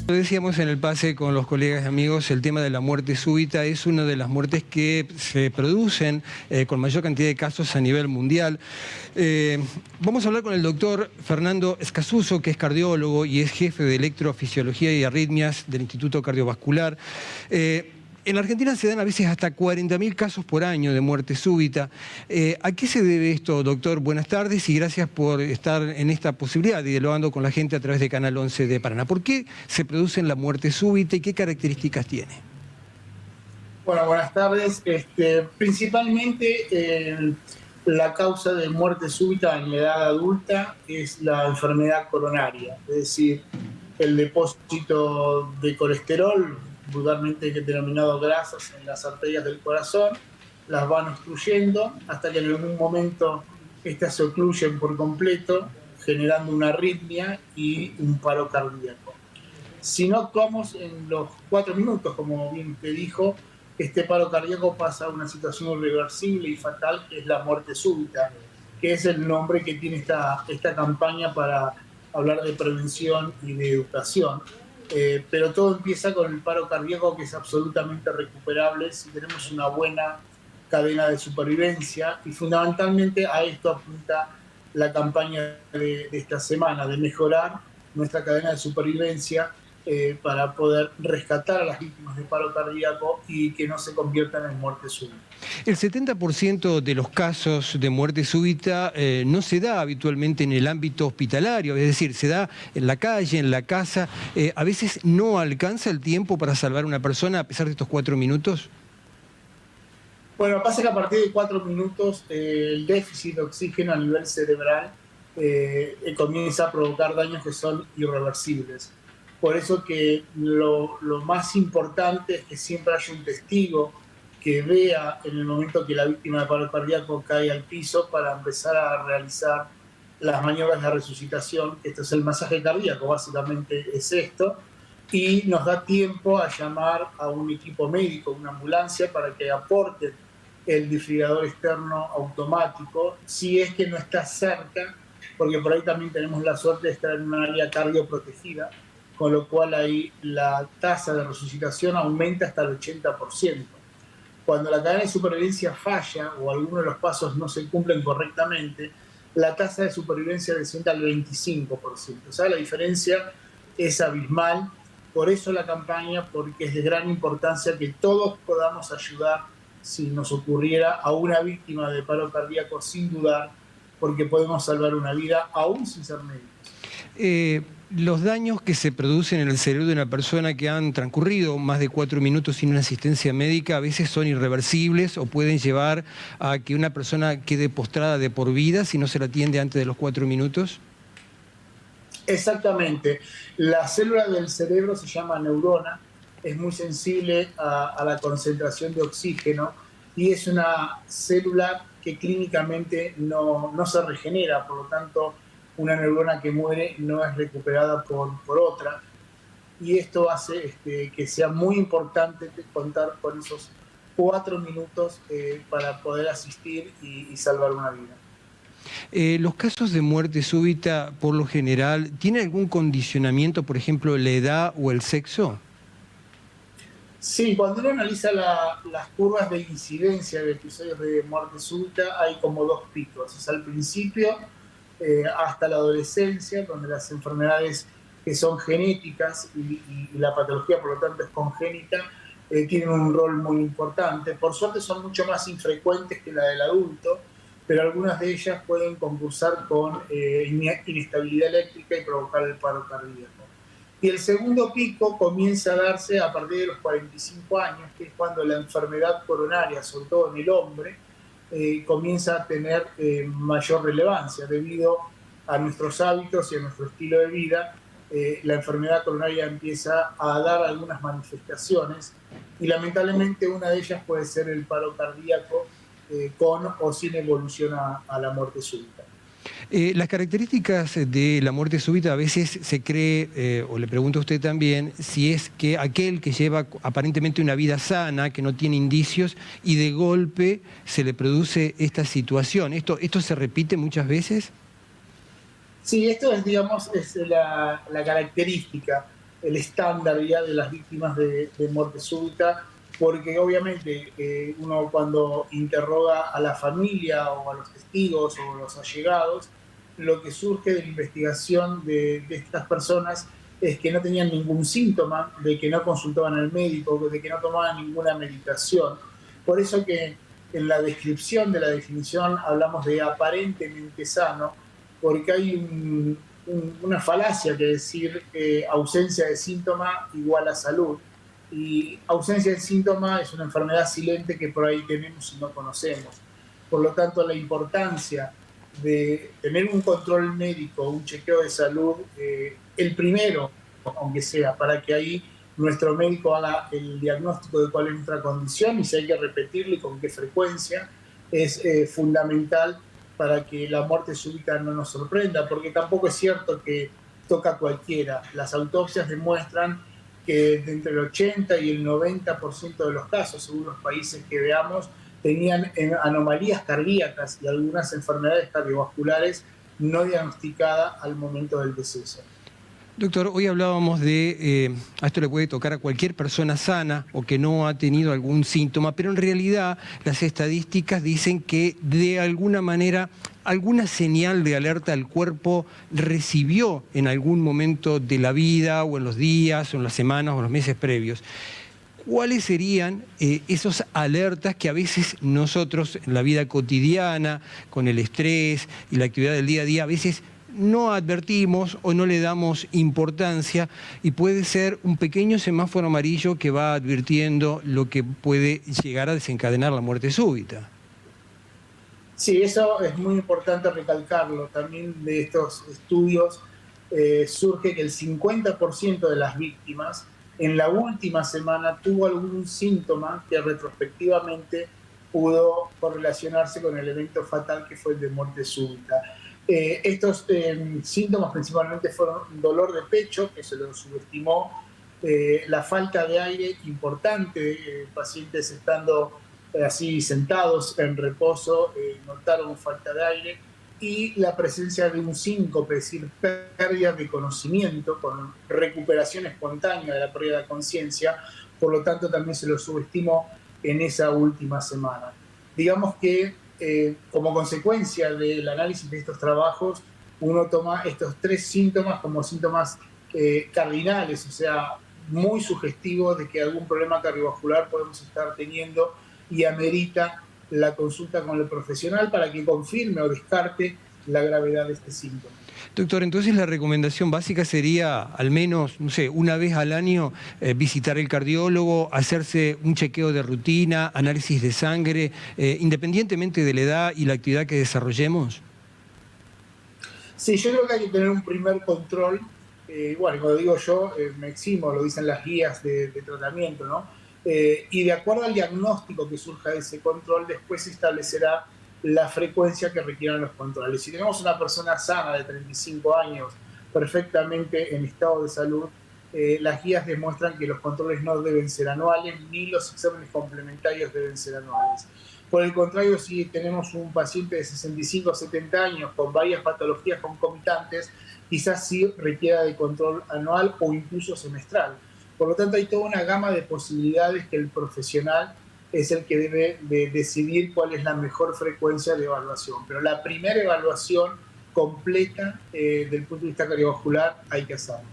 Lo decíamos en el pase con los colegas y amigos, el tema de la muerte súbita es una de las muertes que se producen con mayor cantidad de casos a nivel mundial. Vamos a hablar con el doctor Fernando Escasuso, que es cardiólogo y es jefe de electrofisiología y arritmias del Instituto Cardiovascular. En Argentina se dan a veces hasta 40.000 casos por año de muerte súbita. ¿A qué se debe esto, doctor? Buenas tardes y gracias por estar en esta posibilidad, dialogando con la gente a través de Canal 11 de Paraná. ¿Por qué se produce la muerte súbita y qué características tiene? Bueno, buenas tardes. Principalmente la causa de muerte súbita en la edad adulta es la enfermedad coronaria, es decir, el depósito de colesterol, vulgarmente denominado grasas, en las arterias del corazón, las van obstruyendo hasta que en algún momento estas se ocluyen por completo, generando una arritmia y un paro cardíaco. Si no actuamos en los 4 minutos, como bien usted dijo, este paro cardíaco pasa a una situación irreversible y fatal, que es la muerte súbita, que es el nombre que tiene esta campaña para hablar de prevención y de educación. Pero todo empieza con el paro cardíaco, que es absolutamente recuperable si tenemos una buena cadena de supervivencia, y fundamentalmente a esto apunta la campaña de esta semana, de mejorar nuestra cadena de supervivencia para poder rescatar a las víctimas de paro cardíaco y que no se conviertan en muerte súbita. El 70% de los casos de muerte súbita no se da habitualmente en el ámbito hospitalario, es decir, se da en la calle, en la casa. A veces no alcanza el tiempo para salvar a una persona a pesar de estos 4 minutos. Bueno, pasa que a partir de 4 minutos el déficit de oxígeno a nivel cerebral comienza a provocar daños que son irreversibles. Por eso que lo más importante es que siempre haya un testigo que vea en el momento que la víctima de paro cardíaco cae al piso para empezar a realizar las maniobras de resucitación. Esto es el masaje cardíaco, básicamente es esto, y nos da tiempo a llamar a un equipo médico, una ambulancia, para que aporte el desfibrilador externo automático, si es que no está cerca, porque por ahí también tenemos la suerte de estar en un área cardioprotegida, con lo cual ahí la tasa de resucitación aumenta hasta el 80%. Cuando la cadena de supervivencia falla o alguno de los pasos no se cumplen correctamente, la tasa de supervivencia desciende al 25%. O sea, la diferencia es abismal. Por eso la campaña, porque es de gran importancia que todos podamos ayudar si nos ocurriera a una víctima de paro cardíaco, sin dudar, porque podemos salvar una vida aún sin ser médicos. Los daños que se producen en el cerebro de una persona que han transcurrido más de 4 minutos sin una asistencia médica a veces son irreversibles o pueden llevar a que una persona quede postrada de por vida si no se la atiende antes de los 4 minutos. Exactamente. La célula del cerebro se llama neurona, es muy sensible a la concentración de oxígeno y es una célula que clínicamente no se regenera, por lo tanto una neurona que muere no es recuperada por otra, y esto hace que sea muy importante contar con esos 4 minutos para poder asistir y salvar una vida. Los casos de muerte súbita, por lo general, ¿tiene algún condicionamiento, por ejemplo, la edad o el sexo? Sí, cuando uno analiza las curvas de incidencia de episodios de muerte súbita, hay como 2 picos. Es al principio, hasta la adolescencia, donde las enfermedades que son genéticas y la patología, por lo tanto, es congénita, tienen un rol muy importante. Por suerte son mucho más infrecuentes que la del adulto, pero algunas de ellas pueden concursar con inestabilidad eléctrica y provocar el paro cardíaco. Y el segundo pico comienza a darse a partir de los 45 años, que es cuando la enfermedad coronaria, sobre todo en el hombre, comienza a tener mayor relevancia debido a nuestros hábitos y a nuestro estilo de vida. La enfermedad coronaria empieza a dar algunas manifestaciones y lamentablemente una de ellas puede ser el paro cardíaco con o sin evolución a la muerte súbita. Las características de la muerte súbita a veces se cree, o le pregunto a usted también, si es que aquel que lleva aparentemente una vida sana, que no tiene indicios, y de golpe se le produce esta situación. ¿Esto se repite muchas veces? Sí, esto es, digamos, es la característica. el estándar ya de las víctimas de muerte súbita, porque obviamente uno cuando interroga a la familia o a los testigos o a los allegados, lo que surge de la investigación de estas personas es que no tenían ningún síntoma, de que no consultaban al médico, de que no tomaban ninguna medicación. Por eso que en la descripción de la definición hablamos de aparentemente sano, porque hay una falacia que decir ausencia de síntoma igual a salud. Y ausencia de síntoma es una enfermedad silente que por ahí tenemos y no conocemos. Por lo tanto, la importancia de tener un control médico, un chequeo de salud, el primero, aunque sea, para que ahí nuestro médico haga el diagnóstico de cuál es nuestra condición y si hay que repetirlo y con qué frecuencia, es fundamental para que la muerte súbita no nos sorprenda, porque tampoco es cierto que toca a cualquiera. Las autopsias demuestran que de entre el 80 y el 90% de los casos, según los países que veamos, tenían anomalías cardíacas y algunas enfermedades cardiovasculares no diagnosticadas al momento del deceso. Doctor, hoy hablábamos de, a esto le puede tocar a cualquier persona sana o que no ha tenido algún síntoma, pero en realidad las estadísticas dicen que de alguna manera alguna señal de alerta el cuerpo recibió en algún momento de la vida o en los días o en las semanas o en los meses previos. ¿Cuáles serían esos alertas que a veces nosotros en la vida cotidiana, con el estrés y la actividad del día a día, a veces no advertimos o no le damos importancia y puede ser un pequeño semáforo amarillo que va advirtiendo lo que puede llegar a desencadenar la muerte súbita? Sí, eso es muy importante recalcarlo. También de estos estudios surge que el 50% de las víctimas en la última semana tuvo algún síntoma que retrospectivamente pudo correlacionarse con el evento fatal que fue el de muerte súbita. Estos síntomas principalmente fueron dolor de pecho, que se lo subestimó, la falta de aire importante, pacientes estando así sentados en reposo, notaron falta de aire, y la presencia de un síncope, es decir, pérdida de conocimiento, con recuperación espontánea de la pérdida de conciencia, por lo tanto también se lo subestimó en esa última semana. Digamos que como consecuencia del análisis de estos trabajos, uno toma estos tres síntomas como síntomas cardinales, o sea, muy sugestivos de que algún problema cardiovascular podemos estar teniendo y amerita la consulta con el profesional para que confirme o descarte la gravedad de este síntoma. Doctor, entonces la recomendación básica sería al menos, no sé, una vez al año visitar el cardiólogo, hacerse un chequeo de rutina, análisis de sangre, independientemente de la edad y la actividad que desarrollemos. Sí, yo creo que hay que tener un primer control. Bueno, como digo yo, me eximo, lo dicen las guías de tratamiento, ¿no? Y de acuerdo al diagnóstico que surja de ese control, después se establecerá la frecuencia que requieran los controles. Si tenemos una persona sana de 35 años, perfectamente en estado de salud, las guías demuestran que los controles no deben ser anuales, ni los exámenes complementarios deben ser anuales. Por el contrario, si tenemos un paciente de 65 o 70 años con varias patologías concomitantes, quizás sí requiera de control anual o incluso semestral. Por lo tanto, hay toda una gama de posibilidades que el profesional es el que debe de decidir cuál es la mejor frecuencia de evaluación. Pero la primera evaluación completa del punto de vista cardiovascular hay que hacerla.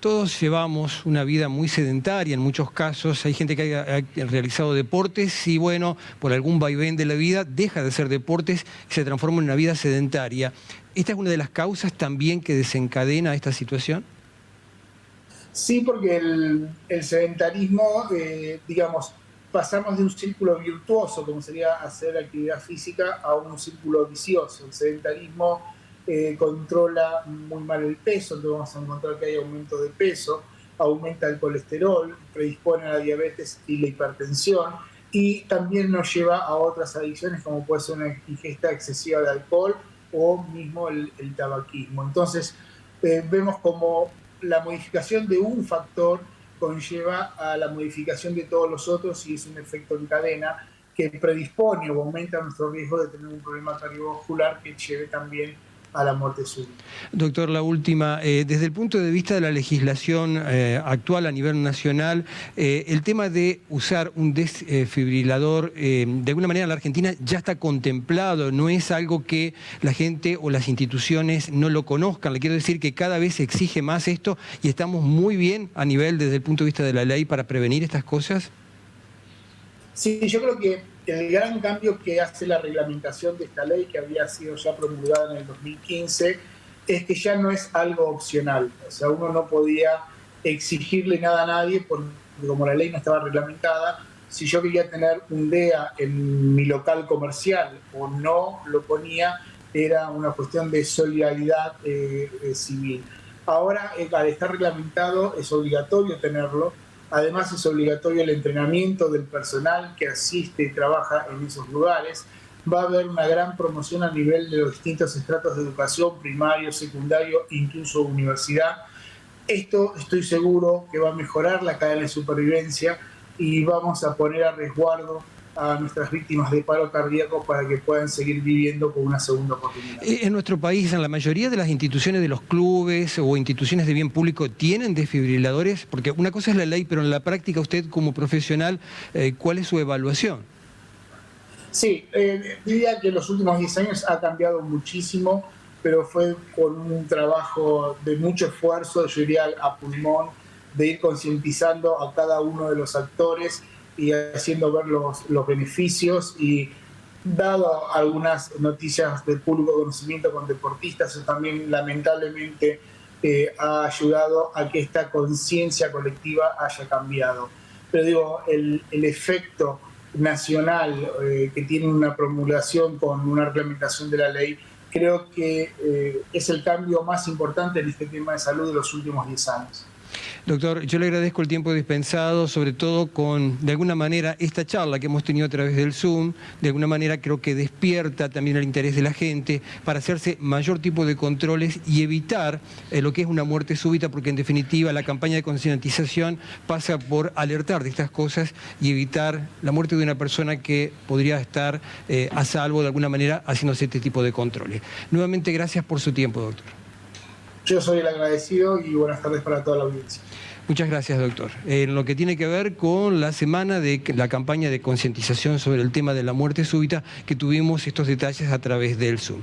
Todos llevamos una vida muy sedentaria en muchos casos. Hay gente que ha realizado deportes y, bueno, por algún vaivén de la vida deja de hacer deportes y se transforma en una vida sedentaria. ¿Esta es una de las causas también que desencadena esta situación? Sí, porque el sedentarismo, digamos, pasamos de un círculo virtuoso, como sería hacer actividad física, a un círculo vicioso. El sedentarismo controla muy mal el peso, entonces vamos a encontrar que hay aumento de peso, aumenta el colesterol, predispone a la diabetes y la hipertensión, y también nos lleva a otras adicciones como puede ser una ingesta excesiva de alcohol o mismo el tabaquismo. Entonces, vemos como la modificación de un factor conlleva a la modificación de todos los otros y es un efecto en cadena que predispone o aumenta nuestro riesgo de tener un problema cardiovascular que lleve también a la muerte súbita. Doctor, la última. Desde el punto de vista de la legislación actual a nivel nacional, el tema de usar un desfibrilador, de alguna manera en la Argentina ya está contemplado, no es algo que la gente o las instituciones no lo conozcan. Le quiero decir que cada vez se exige más esto y estamos muy bien a nivel desde el punto de vista de la ley para prevenir estas cosas. Sí, yo creo que el gran cambio que hace la reglamentación de esta ley, que había sido ya promulgada en el 2015, es que ya no es algo opcional. O sea, uno no podía exigirle nada a nadie porque como la ley no estaba reglamentada, si yo quería tener un DEA en mi local comercial o no lo ponía, era una cuestión de solidaridad civil. Ahora, al estar reglamentado, es obligatorio tenerlo. Además, es obligatorio el entrenamiento del personal que asiste y trabaja en esos lugares. Va a haber una gran promoción a nivel de los distintos estratos de educación, primario, secundario, incluso universidad. Esto estoy seguro que va a mejorar la cadena de supervivencia y vamos a poner a resguardo a nuestras víctimas de paro cardíaco para que puedan seguir viviendo con una segunda oportunidad. En nuestro país, en la mayoría de las instituciones de los clubes o instituciones de bien público, ¿tienen desfibriladores? Porque una cosa es la ley, pero en la práctica usted como profesional, ¿cuál es su evaluación? Sí, diría que en los últimos 10 años ha cambiado muchísimo, pero fue con un trabajo de mucho esfuerzo, yo diría a pulmón, de ir concientizando a cada uno de los actores y haciendo ver los beneficios y dado algunas noticias de público conocimiento con deportistas, eso también lamentablemente ha ayudado a que esta conciencia colectiva haya cambiado. Pero digo, el efecto nacional que tiene una promulgación con una reglamentación de la ley, creo que es el cambio más importante en este tema de salud de los últimos 10 años. Doctor, yo le agradezco el tiempo dispensado, sobre todo con, de alguna manera, esta charla que hemos tenido a través del Zoom, de alguna manera creo que despierta también el interés de la gente para hacerse mayor tipo de controles y evitar lo que es una muerte súbita, porque en definitiva la campaña de concientización pasa por alertar de estas cosas y evitar la muerte de una persona que podría estar a salvo de alguna manera haciéndose este tipo de controles. Nuevamente, gracias por su tiempo, doctor. Yo soy el agradecido y buenas tardes para toda la audiencia. Muchas gracias, doctor. En lo que tiene que ver con la semana de la campaña de concientización sobre el tema de la muerte súbita, que tuvimos estos detalles a través del Zoom.